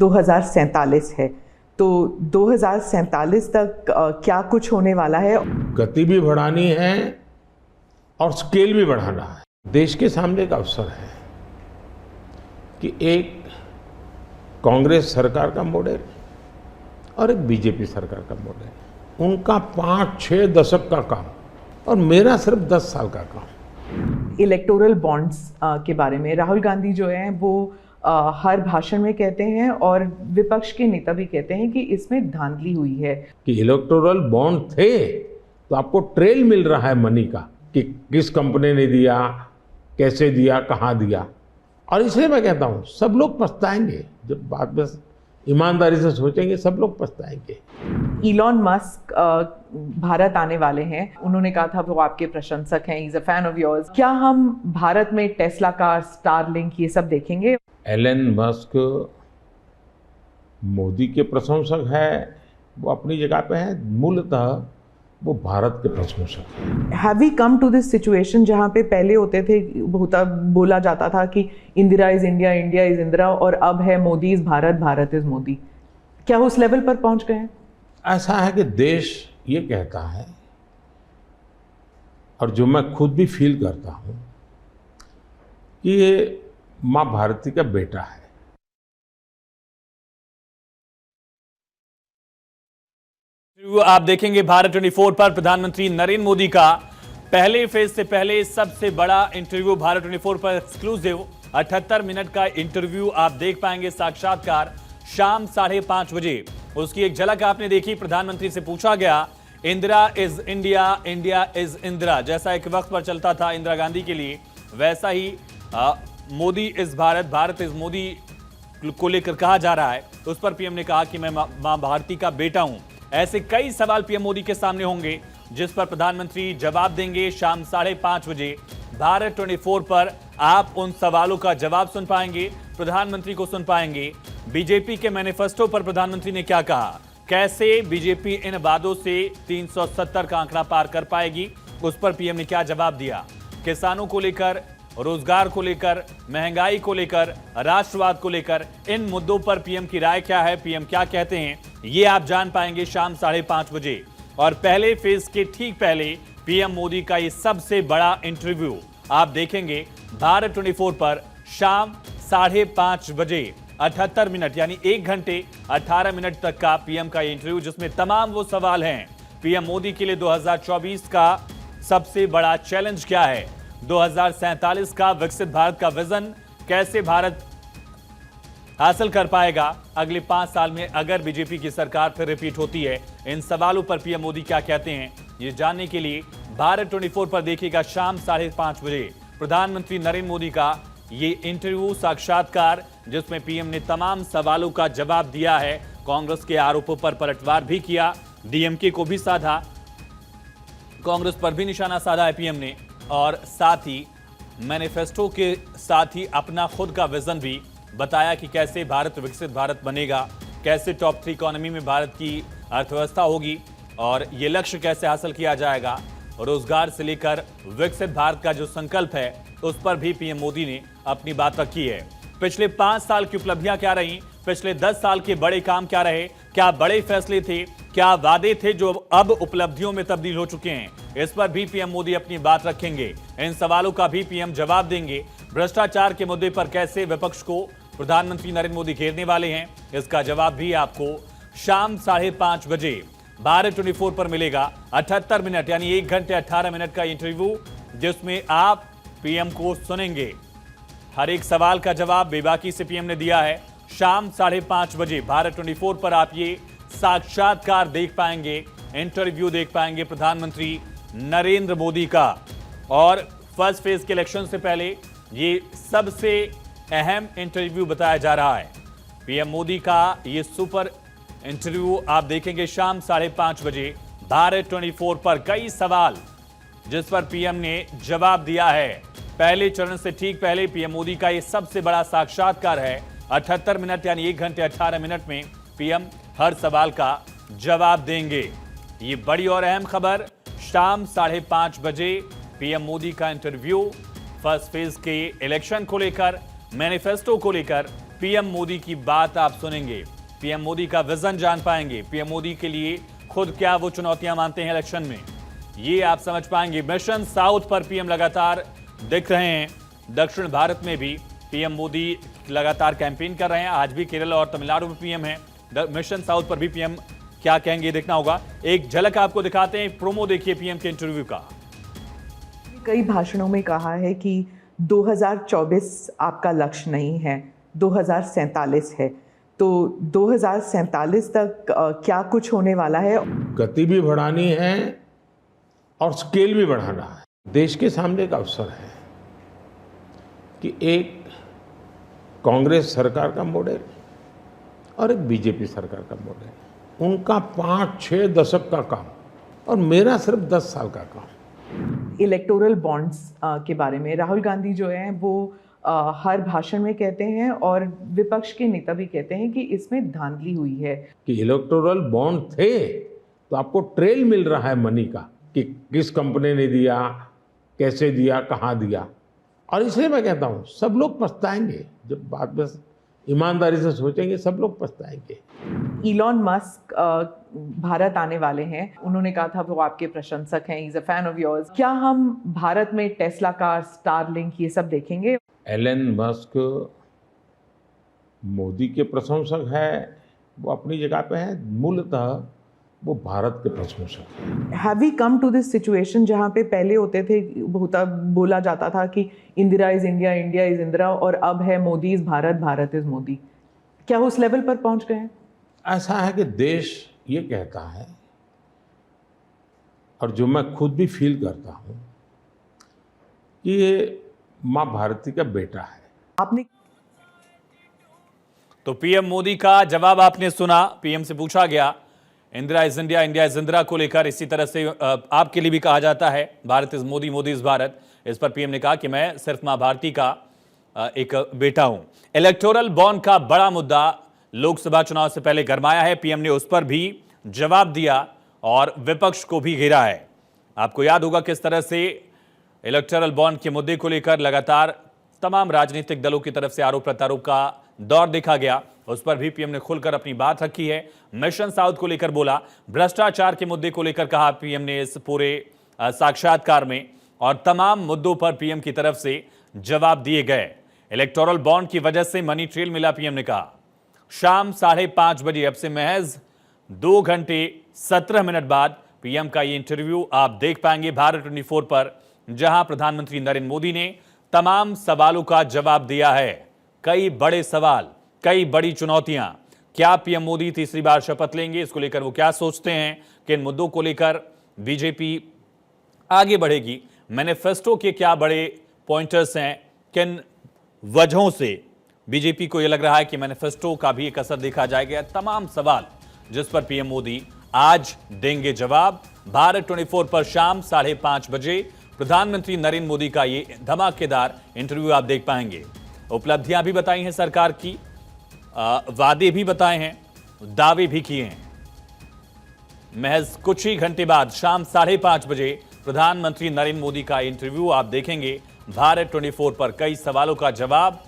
2047 है, तो 2047 तक क्या कुछ होने वाला है? गति भी बढ़ानी है और स्केल भी बढ़ाना है। देश के सामने एक अवसर है कि एक कांग्रेस सरकार का मॉडल और एक बीजेपी सरकार का मॉडल, उनका 5-6 दशक का काम और मेरा सिर्फ 10 साल का काम। इलेक्टोरल बॉन्ड्स के बारे में राहुल गांधी जो हैं वो हर भाषण में कहते हैं और विपक्ष के नेता भी कहते हैं कि इसमें धांधली हुई है। कि इलेक्टोरल बॉन्ड थे तो आपको ट्रेल मिल रहा है मनी का कि किस कंपनी ने दिया, कैसे दिया, कहाँ दिया। और इसलिए मैं कहता हूँ सब लोग पछताएंगे, जब बात में ईमानदारी से सोचेंगे सब लोग पछताएंगे। इलॉन मस्क भारत आने वाले हैं, उन्होंने कहा था वो आपके प्रशंसक हैं, is a fan of yours. क्या हम भारत में टेस्ला कार, स्टारलिंक ये सब देखेंगे? एलन मस्क मोदी के प्रशंसक है, वो अपनी जगह पे है, मूलतः वो भारत के प्रशंसक है। Have we come to this situation जहाँ पे पहले होते थे, बोला जाता था कि Indira is India, India is Indira, और अब है मोदी इज भारत, भारत इज मोदी। क्या उस लेवल पर पहुंच गए हैं? ऐसा है कि देश ये कहता है, और जो मैं खुद भी फील करता हूँ, कि ये माँ भारती का बेटा है। आप देखेंगे भारत 24 पर प्रधानमंत्री नरेंद्र मोदी का पहले फेज से पहले सबसे बड़ा इंटरव्यू भारत 24 पर एक्सक्लूसिव 78 मिनट का इंटरव्यू आप देख पाएंगे, साक्षात्कार शाम 5:30 बजे। उसकी एक झलक आपने देखी। प्रधानमंत्री से पूछा गया, Indira is India, India is Indira, जैसा एक वक्त पर चलता था इंदिरा गांधी के लिए, वैसा ही मोदी इज भारत, भारत इज मोदी को लेकर कहा जा रहा है। उस पर पीएम ने कहा कि मैं मां भारती का बेटा हूं। ऐसे कई सवाल पीएम मोदी के सामने होंगे जिस पर प्रधानमंत्री जवाब देंगे। शाम 5:30 बजे भारत 24 पर आप उन सवालों का जवाब सुन पाएंगे, प्रधानमंत्री को सुन पाएंगे। बीजेपी के मैनिफेस्टो पर प्रधानमंत्री ने क्या कहा, कैसे बीजेपी इन वादों से 370 का आंकड़ा पार कर पाएगी, उस पर पीएम ने क्या जवाब दिया। किसानों को लेकर, रोजगार को लेकर, महंगाई को लेकर, राष्ट्रवाद को लेकर, इन मुद्दों पर पीएम की राय क्या है, पीएम क्या कहते हैं, ये आप जान पाएंगे शाम 5:30 बजे। और पहले फेज के ठीक पहले पीएम मोदी का ये सबसे बड़ा इंटरव्यू आप देखेंगे भारत 24 पर शाम 5:30 बजे। 78 मिनट यानी 1 घंटे 18 मिनट तक का पीएम का इंटरव्यू, जिसमें तमाम वो सवाल हैं। पीएम मोदी के लिए 2024 का सबसे बड़ा चैलेंज क्या है, 2047 का विकसित भारत का विजन कैसे भारत हासिल कर पाएगा अगले 5 साल में अगर बीजेपी की सरकार फिर रिपीट होती है। इन सवालों पर पीएम मोदी क्या कहते हैं, ये जानने के लिए भारत 24 पर देखिएगा शाम 5:30 बजे प्रधानमंत्री नरेंद्र मोदी का ये इंटरव्यू, साक्षात्कार, जिसमें पीएम ने तमाम सवालों का जवाब दिया है। कांग्रेस के आरोपों पर पलटवार भी किया, डीएमके को भी साधा, कांग्रेस पर भी निशाना साधा है पीएम ने, और साथ ही मैनिफेस्टो के साथ ही अपना खुद का विजन भी बताया कि कैसे भारत विकसित भारत बनेगा, कैसे टॉप 3 इकोनॉमी में भारत की अर्थव्यवस्था होगी और ये लक्ष्य कैसे हासिल किया जाएगा। रोजगार से लेकर विकसित भारत का जो संकल्प है उस पर भी पीएम मोदी ने अपनी बात रखी है। पिछले 5 साल की उपलब्धियां क्या रही, पिछले 10 साल के बड़े काम क्या रहे, क्या बड़े फैसले थे, क्या वादे थे जो अब उपलब्धियों में तब्दील हो चुके हैं, इस पर भी पीएम मोदी अपनी बात रखेंगे। इन सवालों का भी पीएम जवाब देंगे। भ्रष्टाचार के मुद्दे पर कैसे विपक्ष को प्रधानमंत्री नरेंद्र मोदी घेरने वाले हैं, इसका जवाब भी आपको शाम 5:30 बजे भारत 24 पर मिलेगा। 78 मिनट यानी 1 घंटे 18 मिनट का इंटरव्यू, जिसमें आप पीएम को सुनेंगे। हर एक सवाल का जवाब बेबाकी से पीएम ने दिया है। शाम 5:30 बजे भारत 24 पर आप ये साक्षात्कार देख पाएंगे, इंटरव्यू देख पाएंगे प्रधानमंत्री नरेंद्र मोदी का। और फर्स्ट फेज के इलेक्शन से पहले ये सबसे अहम इंटरव्यू बताया जा रहा है। पीएम मोदी का ये सुपर इंटरव्यू आप देखेंगे शाम 5:30 बजे भारत 24 पर। कई सवाल जिस पर पीएम ने जवाब दिया है। पहले चरण से ठीक पहले पीएम मोदी का ये सबसे बड़ा साक्षात्कार है। 78 मिनट यानी 1 घंटे 18 मिनट में पीएम हर सवाल का जवाब देंगे। ये बड़ी और अहम खबर, शाम 5:30 बजे पीएम मोदी का इंटरव्यू फर्स्ट फेज के इलेक्शन को लेकर, मैनिफेस्टो को लेकर पीएम मोदी की बात आप सुनेंगे, पीएम मोदी का विजन जान पाएंगे, पीएम मोदी के लिए खुद क्या वो चुनौतियां मानते हैं इलेक्शन में, ये आप समझ पाएंगे। मिशन साउथ पर पीएम लगातार दिख रहे हैं। दक्षिण भारत में भी पीएम मोदी लगातार कैंपेन कर रहे हैं। आज भी केरल और तमिलनाडु में पीएम है। मिशन साउथ पर भी पीएम क्या कहेंगे देखना होगा। एक झलक आपको दिखाते हैं, प्रोमो देखिए पीएम के इंटरव्यू का। कई भाषणों में कहा है कि 2024 आपका लक्ष्य नहीं है, 2047 है। तो 2047 तक क्या कुछ होने वाला है? गति भी बढ़ानी है और स्केल भी बढ़ाना है। देश के सामने एक अवसर है कि एक कांग्रेस सरकार का मॉडल और एक बीजेपी सरकार का मॉडल, उनका 5-6 दशक का काम और मेरा सिर्फ 10 साल का काम। इलेक्टोरल बॉन्ड्स के बारे में राहुल गांधी जो है वो हर भाषण में कहते हैं और विपक्ष के नेता भी कहते हैं कि इसमें धांधली हुई है। कि इलेक्टोरल बॉन्ड थे तो आपको ट्रेल मिल रहा है मनी का कि किस कंपनी ने दिया, कैसे दिया, कहाँ दिया। और इसलिए मैं कहता हूँ सब लोग पछताएंगे, जब बात बस ईमानदारी से सोचेंगे सब लोग पछताएंगे। इलॉन मस्क भारत आने वाले हैं। उन्होंने कहा था वो आपके प्रशंसक हैं, is a fan of yours. क्या हम भारत में टेस्ला कार, स्टारलिंक ये सब देखेंगे? एलन मस्क मोदी के प्रशंसक है, वो अपनी जगह पे है, मूलतः वो भारत के प्रशंसक है। Have we come to this situation जहाँ पे पहले होते थे, बोला जाता था कि Indira is India, India is Indira, और अब है मोदी इज भारत, भारत इज मोदी। क्या उस लेवल पर पहुंच गए हैं? ऐसा है कि देश ये कहता है, और जो मैं खुद भी फील करता हूँ, कि ये माँ भारती का बेटा है। आपने तो पीएम मोदी का जवाब आपने सुना। पीएम से पूछा गया Indira is India, India is Indira को लेकर, इसी तरह से आपके लिए भी कहा जाता है भारत इज मोदी, मोदी इज भारत। इस पर पीएम ने कहा कि मैं सिर्फ मां भारती का एक बेटा हूं। इलेक्टोरल बॉन्ड का बड़ा मुद्दा लोकसभा चुनाव से पहले गरमाया है। पीएम ने उस पर भी जवाब दिया और विपक्ष को भी घेरा है। आपको याद होगा किस तरह से इलेक्टोरल बॉन्ड के मुद्दे को लेकर लगातार तमाम राजनीतिक दलों की तरफ से आरोप प्रत्यारोप का दौर देखा गया। उस पर भी पीएम ने खुलकर अपनी बात रखी है। मिशन साउथ को लेकर बोला, भ्रष्टाचार के मुद्दे को लेकर कहा पीएम ने इस पूरे साक्षात्कार में, और तमाम मुद्दों पर पीएम की तरफ से जवाब दिए गए। इलेक्टोरल बॉन्ड की वजह से मनी ट्रेल मिला, पीएम ने कहा। शाम 5:30 बजे, अब से महज 2 घंटे 17 मिनट बाद पीएम का ये इंटरव्यू आप देख पाएंगे भारत 24 पर, जहां प्रधानमंत्री नरेंद्र मोदी ने तमाम सवालों का जवाब दिया है। कई बड़े सवाल, कई बड़ी चुनौतियां। क्या पीएम मोदी तीसरी बार शपथ लेंगे, इसको लेकर वो क्या सोचते हैं, किन मुद्दों को लेकर बीजेपी आगे बढ़ेगी, मैनिफेस्टो के क्या बड़े पॉइंटर्स हैं, किन वजहों से बीजेपी को यह लग रहा है कि मैनिफेस्टो का भी एक असर देखा जाएगा। तमाम सवाल जिस पर पीएम मोदी आज देंगे जवाब। भारत 24 पर शाम 5:30 बजे प्रधानमंत्री नरेंद्र मोदी का ये धमाकेदार इंटरव्यू आप देख पाएंगे। उपलब्धियां भी बताई हैं सरकार की, वादे भी बताए हैं, दावे भी किए हैं। महज कुछ ही घंटे बाद शाम 5:30 बजे प्रधानमंत्री नरेंद्र मोदी का इंटरव्यू आप देखेंगे भारत 24 पर। कई सवालों का जवाब